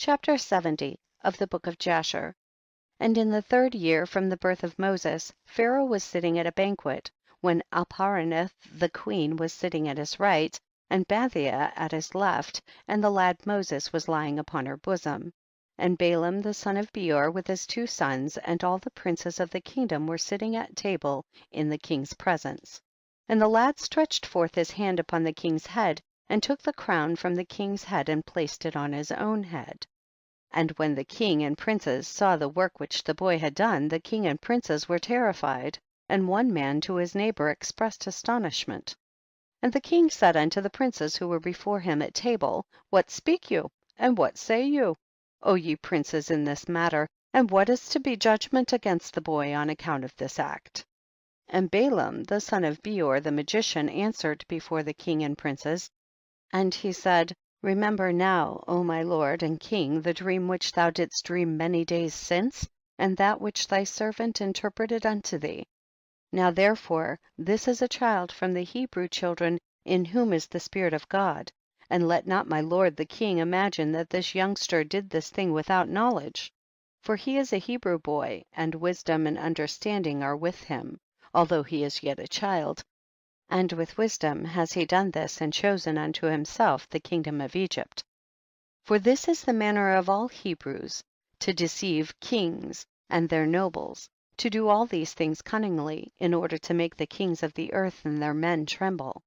Chapter 70 of the Book of Jasher. And in the 3rd year from the birth of Moses, Pharaoh was sitting at a banquet, when Alparanith the queen was sitting at his right, and Bathia at his left, and the lad Moses was lying upon her bosom. And Baalam the son of Beor with his 2 sons, and all the princes of the kingdom were sitting at table in the king's presence. And the lad stretched forth his hand upon the king's head, and took the crown from the king's head and placed it on his own head. And when the king and princes saw the work which the boy had done, the king and princes were terrified, and one man to his neighbor expressed astonishment. And the king said unto the princes who were before him at table, What speak you, and what say you, O ye princes, in this matter, and what is to be judgment against the boy on account of this act? And Baalam the son of Beor the magician answered before the king and princes, and he said, Remember now, O my lord and king, the dream which thou didst dream many days since, and that which thy servant interpreted unto thee. Now therefore this is a child from the Hebrew children in whom is the Spirit of God, and let not my lord the king imagine that this youngster did this thing without knowledge. For he is a Hebrew boy, and wisdom and understanding are with him, although he is yet a child. And with wisdom has he done this and chosen unto himself the kingdom of Egypt. For this is the manner of all Hebrews, to deceive kings and their nobles, to do all these things cunningly, in order to make the kings of the earth and their men tremble.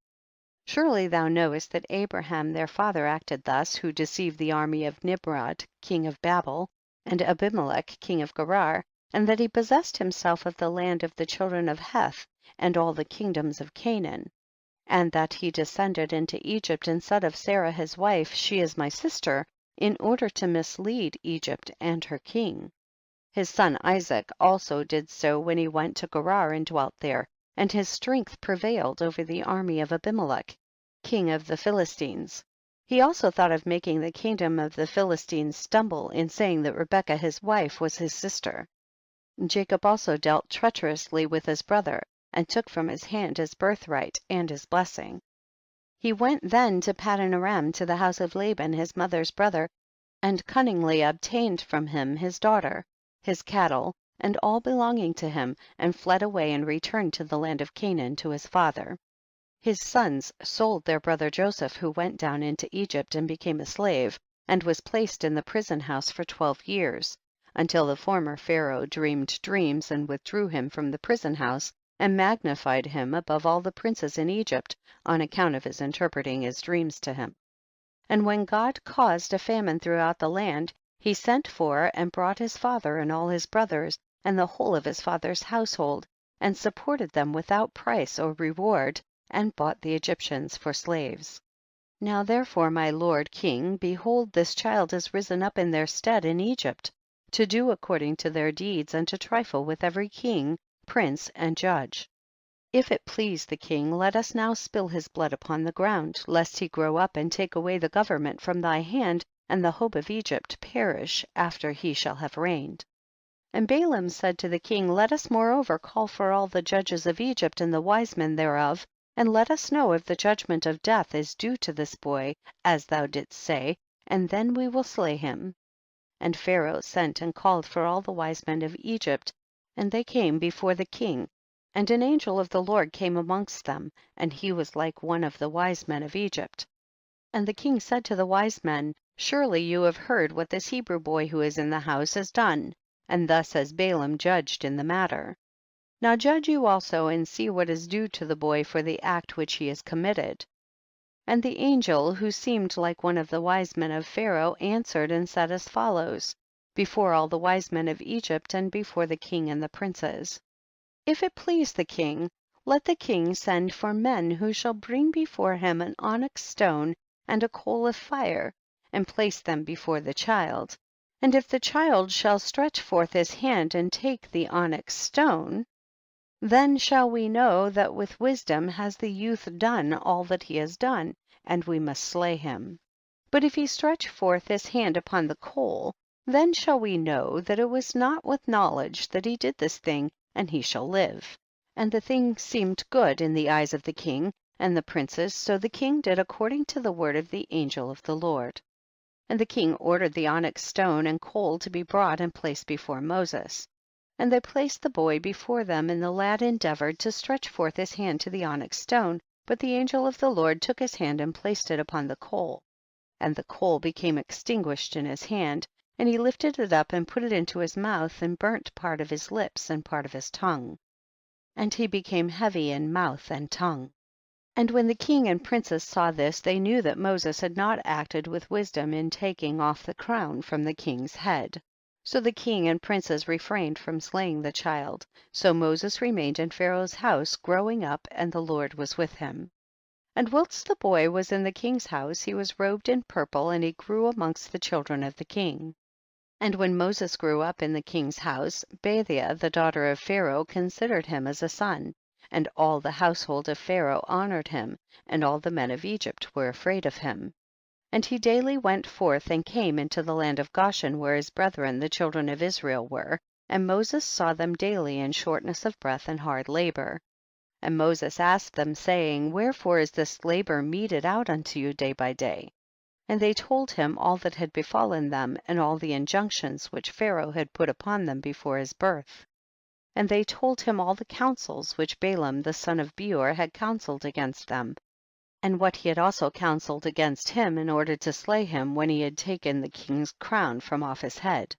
Surely thou knowest that Abraham their father acted thus, who deceived the army of Nimrod king of Babel, and Abimelech king of Gerar, and that he possessed himself of the land of the children of Heth, and all the kingdoms of Canaan, and that he descended into Egypt and said of Sarah his wife, She is my sister, in order to mislead Egypt and her king. His son Isaac also did so when he went to Gerar and dwelt there, and his strength prevailed over the army of Abimelech, king of the Philistines. He also thought of making the kingdom of the Philistines stumble in saying that Rebekah his wife was his sister. Jacob also dealt treacherously with his brother, and took from his hand his birthright and his blessing. He went then to Paddan Aram to the house of Laban his mother's brother, and cunningly obtained from him his daughter, his cattle, and all belonging to him, and fled away and returned to the land of Canaan to his father. His sons sold their brother Joseph, who went down into Egypt and became a slave, and was placed in the prison house for 12 years, until the former Pharaoh dreamed dreams and withdrew him from the prison house, and magnified him above all the princes in Egypt on account of his interpreting his dreams to him. And when God caused a famine throughout the land, he sent for and brought his father and all his brothers and the whole of his father's household, and supported them without price or reward, and bought the Egyptians for slaves. Now therefore, my lord king, behold, this child is risen up in their stead in Egypt, to do according to their deeds, and to trifle with every king, prince and judge. If it please the king, let us now spill his blood upon the ground, lest he grow up and take away the government from thy hand, and the hope of Egypt perish after he shall have reigned. And Baalam said to the king, Let us moreover call for all the judges of Egypt and the wise men thereof, and let us know if the judgment of death is due to this boy, as thou didst say, and then we will slay him. And Pharaoh sent and called for all the wise men of Egypt, and they came before the king, and an angel of the Lord came amongst them, and he was like one of the wise men of Egypt. And the king said to the wise men, Surely you have heard what this Hebrew boy who is in the house has done, and thus has Baalam judged in the matter. Now judge you also, and see what is due to the boy for the act which he has committed. And the angel, who seemed like one of the wise men of Pharaoh, answered and said as follows, before all the wise men of Egypt and before the king and the princes. If it please the king, let the king send for men who shall bring before him an onyx stone and a coal of fire, and place them before the child. And if the child shall stretch forth his hand and take the onyx stone, then shall we know that with wisdom has the youth done all that he has done, and we must slay him. But if he stretch forth his hand upon the coal, then shall we know that it was not with knowledge that he did this thing, and he shall live. And the thing seemed good in the eyes of the king and the princes, so the king did according to the word of the angel of the Lord. And the king ordered the onyx stone and coal to be brought and placed before Moses. And they placed the boy before them, and the lad endeavored to stretch forth his hand to the onyx stone, but the angel of the Lord took his hand and placed it upon the coal. And the coal became extinguished in his hand, and he lifted it up and put it into his mouth, and burnt part of his lips and part of his tongue. And he became heavy in mouth and tongue. And when the king and princes saw this, they knew that Moses had not acted with wisdom in taking off the crown from the king's head. So the king and princes refrained from slaying the child. So Moses remained in Pharaoh's house, growing up, and the Lord was with him. And whilst the boy was in the king's house, he was robed in purple, and he grew amongst the children of the king. And when Moses grew up in the king's house, Bathia, the daughter of Pharaoh, considered him as a son, and all the household of Pharaoh honored him, and all the men of Egypt were afraid of him. And he daily went forth and came into the land of Goshen, where his brethren the children of Israel were, and Moses saw them daily in shortness of breath and hard labor. And Moses asked them, saying, wherefore is this labor meted out unto you day by day? And they told him all that had befallen them, and all the injunctions which Pharaoh had put upon them before his birth. And they told him all the counsels which Baalam the son of Beor had counselled against them, and what he had also counselled against him in order to slay him, when he had taken the king's crown from off his head.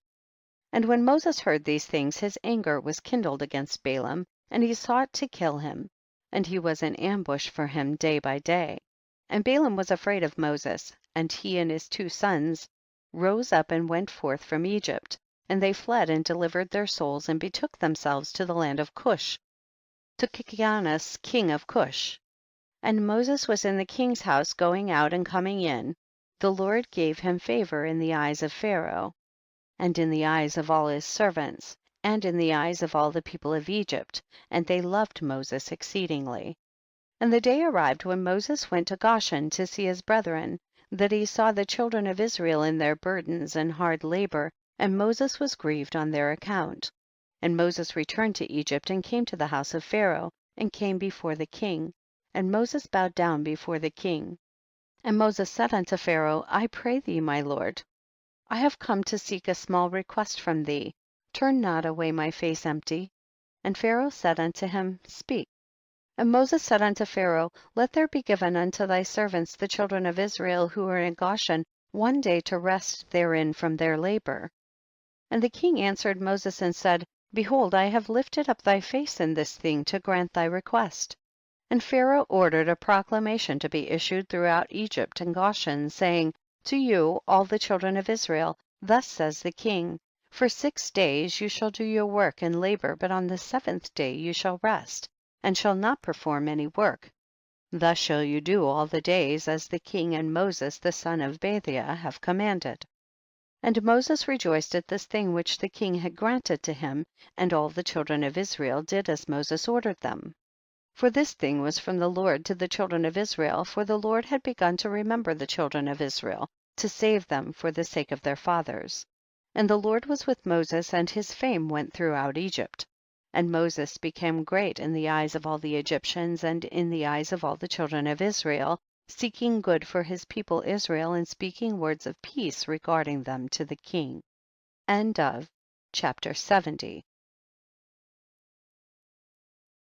And when Moses heard these things, his anger was kindled against Baalam, and he sought to kill him, and he was in ambush for him day by day. And Baalam was afraid of Moses, and he and his 2 sons rose up and went forth from Egypt, and they fled and delivered their souls and betook themselves to the land of Cush, to Kikianus king of Cush. And Moses was in the king's house, going out and coming in. The Lord gave him favor in the eyes of Pharaoh, and in the eyes of all his servants, and in the eyes of all the people of Egypt, and they loved Moses exceedingly. And the day arrived when Moses went to Goshen to see his brethren, that he saw the children of Israel in their burdens and hard labor, and Moses was grieved on their account. And Moses returned to Egypt and came to the house of Pharaoh, and came before the king, and Moses bowed down before the king. And Moses said unto Pharaoh, I pray thee, my lord, I have come to seek a small request from thee, turn not away my face empty. And Pharaoh said unto him, speak. And Moses said unto Pharaoh, let there be given unto thy servants the children of Israel who are in Goshen 1 day to rest therein from their labor. And the king answered Moses and said, behold, I have lifted up thy face in this thing to grant thy request. And Pharaoh ordered a proclamation to be issued throughout Egypt and Goshen, saying, to you, all the children of Israel, thus says the king, for 6 days you shall do your work and labor, but on the 7th day you shall rest, and shall not perform any work. Thus shall you do all the days, as the king and Moses the son of Bathia have commanded. And Moses rejoiced at this thing which the king had granted to him, and all the children of Israel did as Moses ordered them. For this thing was from the Lord to the children of Israel, for the Lord had begun to remember the children of Israel, to save them for the sake of their fathers. And the Lord was with Moses, and his fame went throughout Egypt. And Moses became great in the eyes of all the Egyptians and in the eyes of all the children of Israel, seeking good for his people Israel and speaking words of peace regarding them to the king. End of chapter 70.